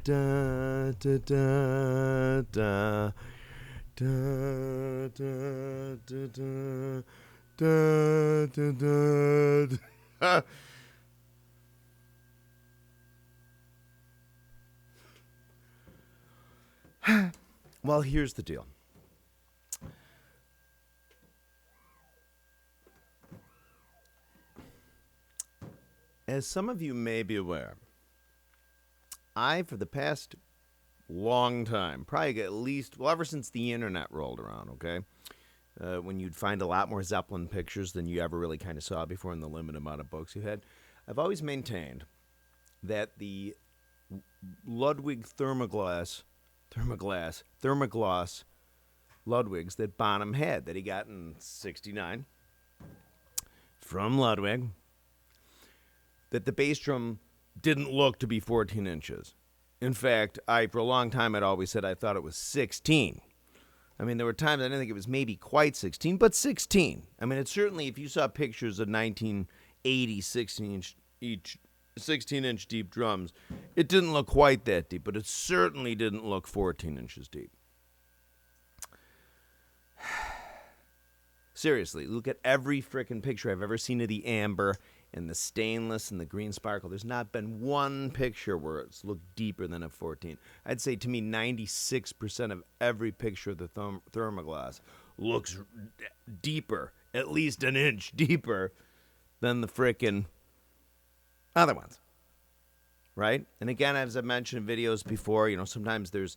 da da da da da da da da da da. Well, here's the deal. As some of you may be aware, I, for the past long time, probably at least, well, ever since the internet rolled around, okay, when you'd find a lot more Zeppelin pictures than you ever really kind of saw before in the limited amount of books you had, I've always maintained that the Ludwig thermogloss Ludwigs that Bonham had, that he got in 69 from Ludwig, that the bass drum didn't look to be 14 inches. In fact, for a long time, I'd always said I thought it was 16. I mean, there were times I didn't think it was maybe quite 16, but 16. I mean, it's certainly, if you saw pictures of 1980 16-inch deep drums, it didn't look quite that deep, but it certainly didn't look 14 inches deep. Seriously, look at every frickin' picture I've ever seen of the amber and the stainless and the green sparkle. There's not been one picture where it's looked deeper than a 14. I'd say, to me, 96% of every picture of the thermogloss looks deeper, at least an inch deeper than the frickin' other ones, right? And again, as I've mentioned in videos before, sometimes there's,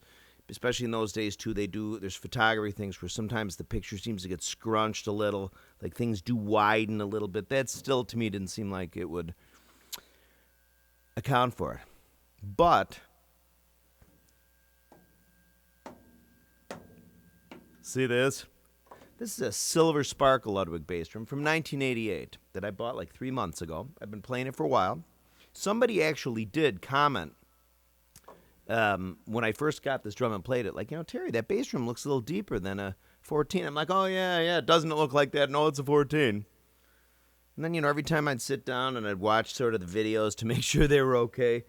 especially in those days too, there's photography things where sometimes the picture seems to get scrunched a little, like things do widen a little bit. That still, to me, didn't seem like it would account for it. But see this? This is a silver sparkle Ludwig bass drum from 1988 that I bought like 3 months ago. I've been playing it for a while. Somebody actually did comment when I first got this drum and played it, like, Terry, that bass drum looks a little deeper than a 14. I'm like, oh, yeah, doesn't it look like that? No, it's a 14. And then, every time I'd sit down and I'd watch sort of the videos to make sure they were okay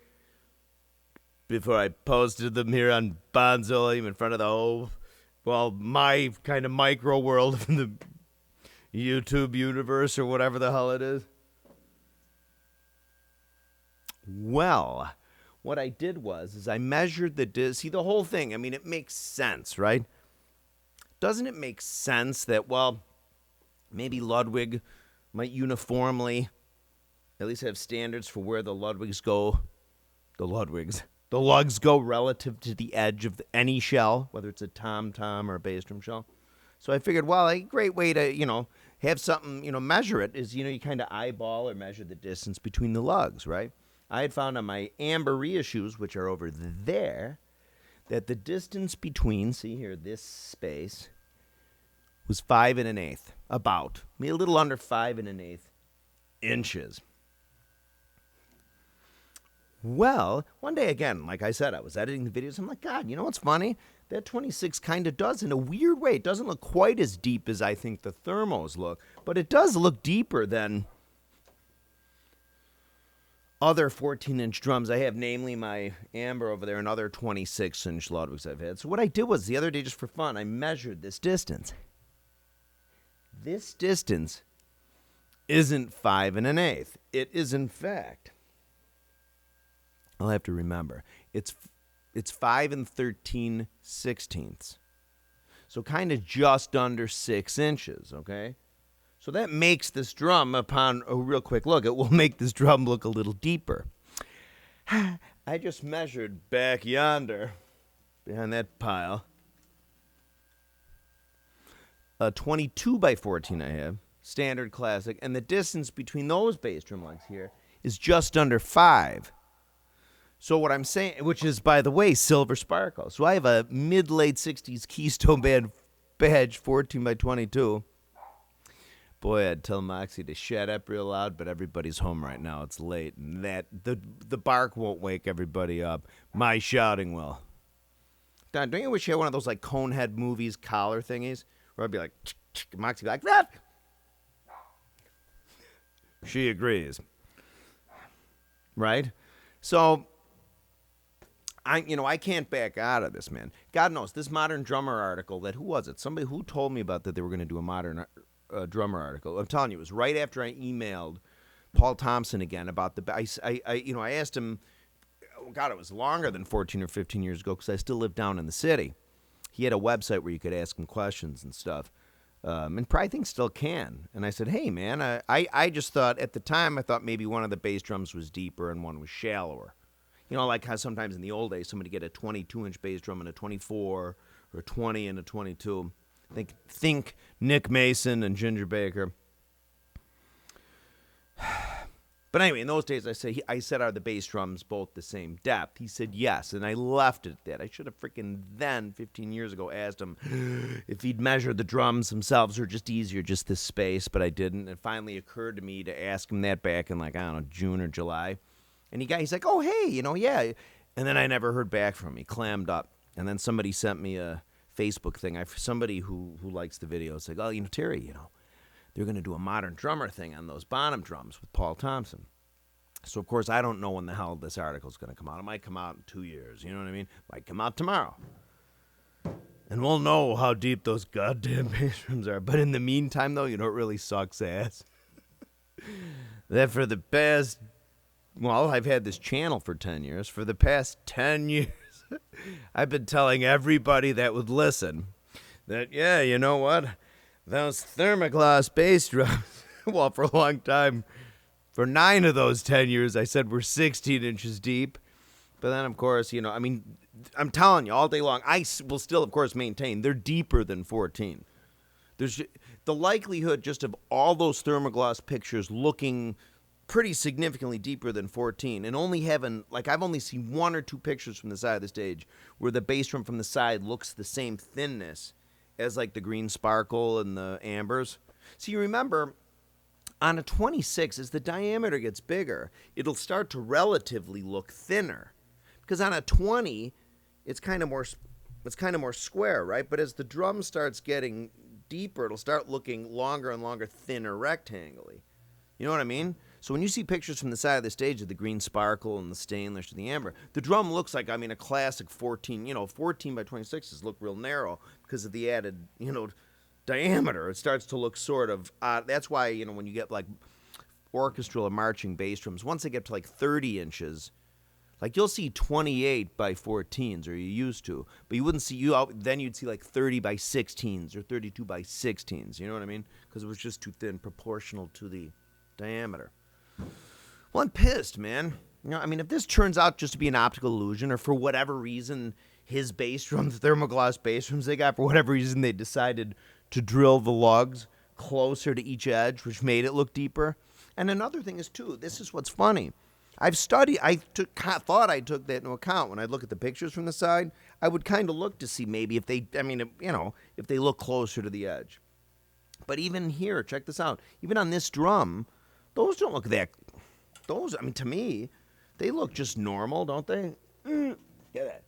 before I posted them here on Bonzoleum in front of the whole, my kind of micro world of the YouTube universe or whatever the hell it is. Well, what I did was I measured see, the whole thing, I mean, it makes sense, right? Doesn't it make sense that, maybe Ludwig might uniformly at least have standards for where the lugs go relative to the edge of any shell, whether it's a tom-tom or a bass drum shell. So I figured, a great way to, have something, measure it is, you kind of eyeball or measure the distance between the lugs, right? I had found on my amber reissues, which are over there, that the distance between, see here, this space, was 5 1/8, about. A little under 5 1/8 inches. Well, one day again, like I said, I was editing the videos. I'm like, God, what's funny? That 26 kind of does, in a weird way. It doesn't look quite as deep as I think the thermos look, but it does look deeper than other 14-inch drums I have, namely my amber over there and other 26-inch Ludwigs I've had. So what I did was, the other day, just for fun, I measured this distance. This distance isn't 5 1/8. It is, in fact, I'll have to remember, it's 5 13/16. So kind of just under 6 inches, okay? So that makes this drum, upon a real quick look, it will make this drum look a little deeper. I just measured back yonder, behind that pile, a 22 by 14 I have, standard classic, and the distance between those bass drum lugs here is just under 5. So what I'm saying, which is, by the way, silver sparkle. So I have a mid-late 60s Keystone Band badge 14 by 22. Boy, I'd tell Moxie to shut up real loud, but everybody's home right now. It's late, and the bark won't wake everybody up. My shouting will. Don, don't you wish you had one of those like Conehead movies collar thingies? Where I'd be like, Moxie would be like, Ruff! She agrees. Right? So I can't back out of this, man. God knows this modern drummer article. Who was it? Somebody who told me about that they were going to do a modern drummer article. I'm telling you, it was right after I emailed Paul Thompson again about I asked him. Oh God, it was longer than 14 or 15 years ago because I still live down in the city. He had a website where you could ask him questions and stuff. And probably think still can. And I said, hey, man, I just thought at the time, I thought maybe one of the bass drums was deeper and one was shallower. Like how sometimes in the old days, somebody get a 22-inch bass drum and a 24 or a 20 and a 22. Think Nick Mason and Ginger Baker. But anyway, in those days, I said, are the bass drums both the same depth? He said yes, and I left it at that. I should have freaking then, 15 years ago, asked him if he'd measured the drums themselves or just easier, just this space, but I didn't. It finally occurred to me to ask him that back in, June or July. And he's like, oh, hey, yeah. And then I never heard back from him. He clammed up. And then somebody sent me a Facebook thing. Somebody who likes the video. It's like, oh, Terry, they're going to do a modern drummer thing on those Bonham drums with Paul Thompson. So, of course, I don't know when the hell this article is going to come out. It might come out in 2 years. You know what I mean? It might come out tomorrow. And we'll know how deep those goddamn bass drums are. But in the meantime, though, it really sucks ass. That for the past... Well, I've had this channel for 10 years. For the past 10 years, I've been telling everybody that would listen that, yeah, you know what? Those thermogloss bass drums, well, for a long time, for 9 of those 10 years, I said we're 16 inches deep. But then, of course, I'm telling you all day long, I will still, of course, maintain they're deeper than 14. There's the likelihood just of all those thermogloss pictures looking pretty significantly deeper than 14, and only having, I've only seen 1 or 2 pictures from the side of the stage where the bass drum from the side looks the same thinness as, the green sparkle and the ambers. So you remember, on a 26, as the diameter gets bigger, it'll start to relatively look thinner. Because on a 20, it's kind of more square, right? But as the drum starts getting deeper, it'll start looking longer and longer, thinner, rectangly. You know what I mean? So when you see pictures from the side of the stage of the green sparkle and the stainless and the amber, the drum looks like, a classic 14, 14 by 26s look real narrow because of the added, diameter. It starts to look sort of odd. That's why, when you get orchestral or marching bass drums, once they get to 30 inches, you'll see 28 by 14s, or you used to, but you wouldn't see, then you'd see 30 by 16s or 32 by 16s. You know what I mean? Because it was just too thin proportional to the diameter. Well, I'm pissed, man. If this turns out just to be an optical illusion, or for whatever reason, his bass drums, thermogloss bass drums they got, for whatever reason, they decided to drill the lugs closer to each edge, which made it look deeper. And another thing is, too, this is what's funny. I thought I took that into account. When I look at the pictures from the side, I would kind of look to see maybe if they, if they look closer to the edge. But even here, check this out. Even on this drum, those don't look that... to me, they look just normal, don't they? Get that.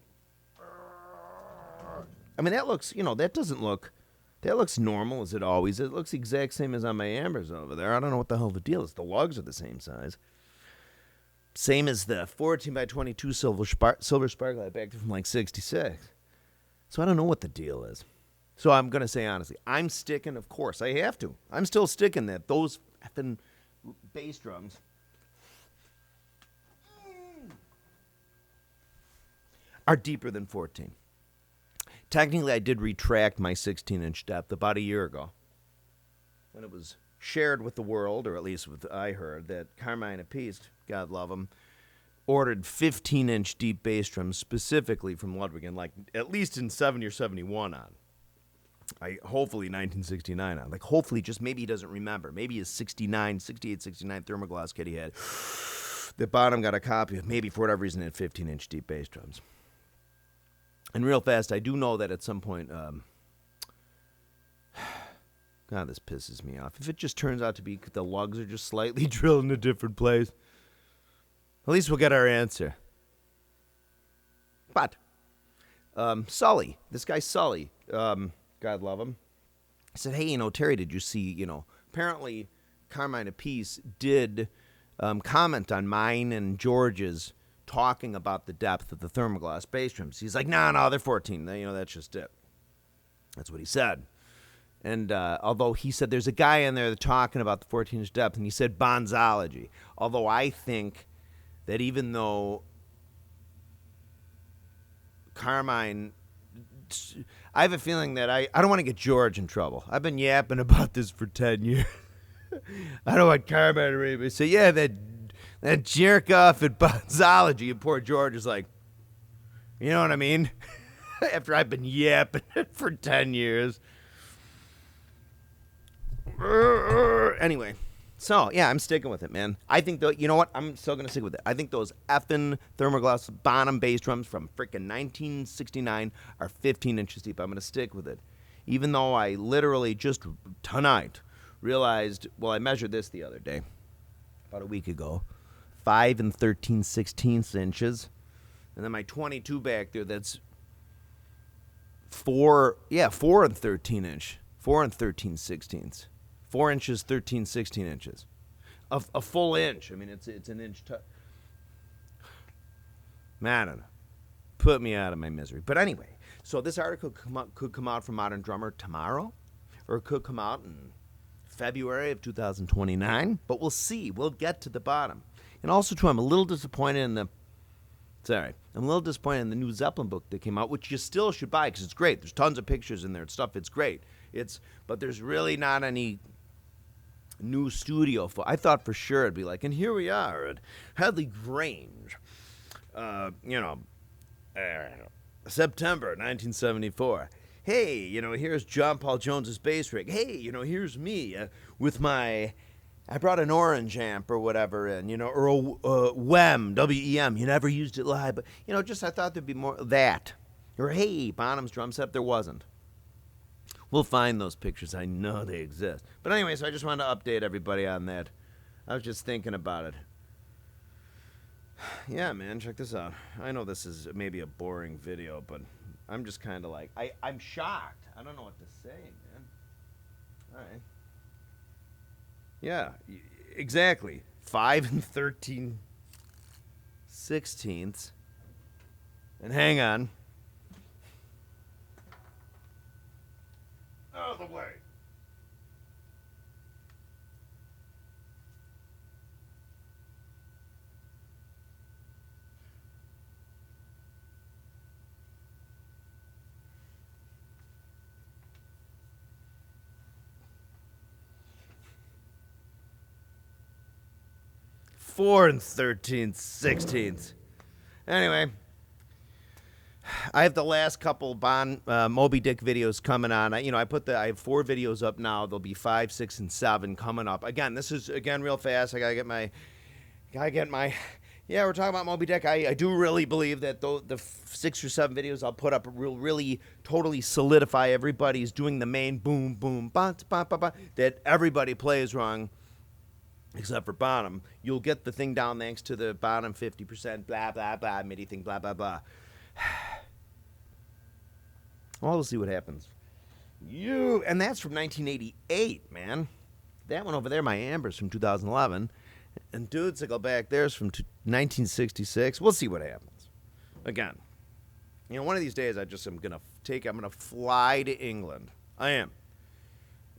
That looks, that doesn't look... That looks normal as it always is. It looks the exact same as on my ambers over there. I don't know what the hell the deal is. The lugs are the same size. Same as the 14 by 22 silver sparkle I backed from 66. So I don't know what the deal is. So I'm going to say honestly, I'm sticking, of course, I have to. I'm still sticking that those effing bass drums are deeper than 14. Technically, I did retract my 16-inch depth about a year ago when it was shared with the world, or at least I heard, that Carmine Appice, God love him, ordered 15-inch deep bass drums specifically from Ludwig, and at least in 70 or 71 on. Hopefully 1969 on. Hopefully just maybe he doesn't remember. Maybe his 68, 69 thermogloss kit he had that Bonham got a copy of, maybe for whatever reason, had 15-inch deep bass drums. And real fast, I do know that at some point, God, this pisses me off. If it just turns out to be the lugs are just slightly drilled in a different place, at least we'll get our answer. But Sully, this guy Sully, God love him, said, hey, Terry, did you see, apparently Carmine Appice did comment on mine and George's talking about the depth of the thermogloss bass drums. He's like, no, they're 14. That's just it. That's what he said. And although he said there's a guy in there talking about the 14-inch depth, and he said Bonzology. Although I think that even though Carmine, I have a feeling that I don't want to get George in trouble. I've been yapping about this for 10 years. I don't want Carmine to read me. So yeah, that jerk off at Bonzology, and poor George is like, you know what I mean? After I've been yapping it for 10 years. Anyway, so yeah, I'm sticking with it, man. I think though, you know what? I'm still gonna stick with it. I think those effing thermogloss Bonham bass drums from frickin' 1969 are 15 inches deep. I'm gonna stick with it, even though I literally just tonight realized. Well, I measured this the other day, about a week ago, 5 13/16 inches, and then my 22 back there. That's 4 and 13 inch, 4 and 13/16. 4 inches, 13/16 inches. A full inch. I mean, it's an inch. Man, put me out of my misery. But anyway, so this article could come out from Modern Drummer tomorrow, or it could come out in February of 2029. But we'll see. We'll get to the bottom. And also, too, I'm a little disappointed in the. Sorry, I'm a little disappointed in the new Zeppelin book that came out, which you still should buy because it's great. There's tons of pictures in there and stuff. It's great. But there's really not any new studio. I thought for sure it'd be like, and here we are at Headley Grange, September 1974. Hey, here's John Paul Jones's bass rig. Hey, here's me with my. I brought an orange amp or whatever in, or a WEM, W-E-M. You never used it live, but, I thought there'd be more of that. Or, hey, Bonham's drum set. There wasn't. We'll find those pictures. I know they exist. But anyway, so I just wanted to update everybody on that. I was just thinking about it. Yeah, man, check this out. I know this is maybe a boring video, but I'm just kind of like, I'm shocked. I don't know what to say, man. All right. Yeah, exactly. 5 13/16. And hang on. Out of the way. Four and 13/16. Anyway, I have the last couple Moby Dick videos coming on. I have 4 videos up now. There'll be 5, 6, and 7 coming up. Again, this is real fast. I gotta get my. Yeah, we're talking about Moby Dick. I do really believe that the 6 or 7 videos I'll put up will really totally solidify everybody's doing the main boom boom ba ba ba ba that everybody plays wrong. Except for Bonham, you'll get the thing down thanks to the Bonham 50%, blah, blah, blah, MIDI thing, blah, blah, blah. Well, we'll see what happens. And that's from 1988, man. That one over there, my Amber's from 2011. And Dude'sicle back there's from 1966. We'll see what happens. Again, one of these days I'm going to fly to England. I am.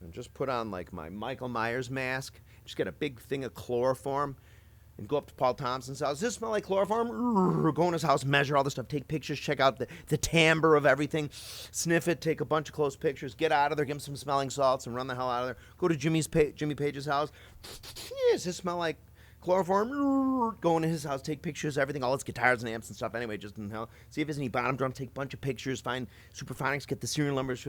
And just put on like my Michael Myers mask. Just get a big thing of chloroform and go up to Paul Thompson's house. Does this smell like chloroform? Go in his house, measure all the stuff, take pictures, check out the timbre of everything, sniff it, take a bunch of close pictures, get out of there, give him some smelling salts, and run the hell out of there. Go to Jimmy Page's house. Does this smell like chloroform? Go into his house, take pictures, everything, all his guitars and amps and stuff. Anyway, just in hell. See if there's any Bonham drums, take a bunch of pictures, find Superphonics, get the serial numbers.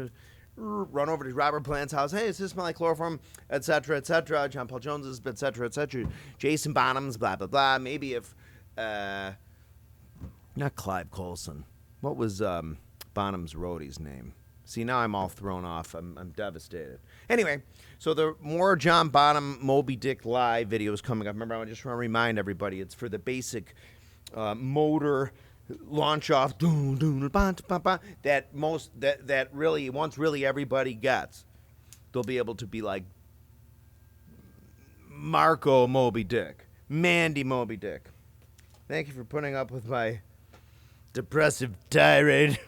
Run over to Robert Plant's house. Hey, does this smell like chloroform? Etc., etc. John Paul Jones's, etc., etc. Jason Bonham's, blah, blah, blah. Maybe if, not Clive Colson. What was Bonham's roadie's name? See, now I'm all thrown off. I'm devastated. Anyway, so the more John Bonham Moby Dick live videos coming up. Remember, I just want to remind everybody, it's for the basic motor launch off that really once really everybody gets, they'll be able to be like Marco Moby Dick, Mandy Moby Dick, Thank you for putting up with my depressive tirade.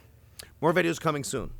More videos coming soon.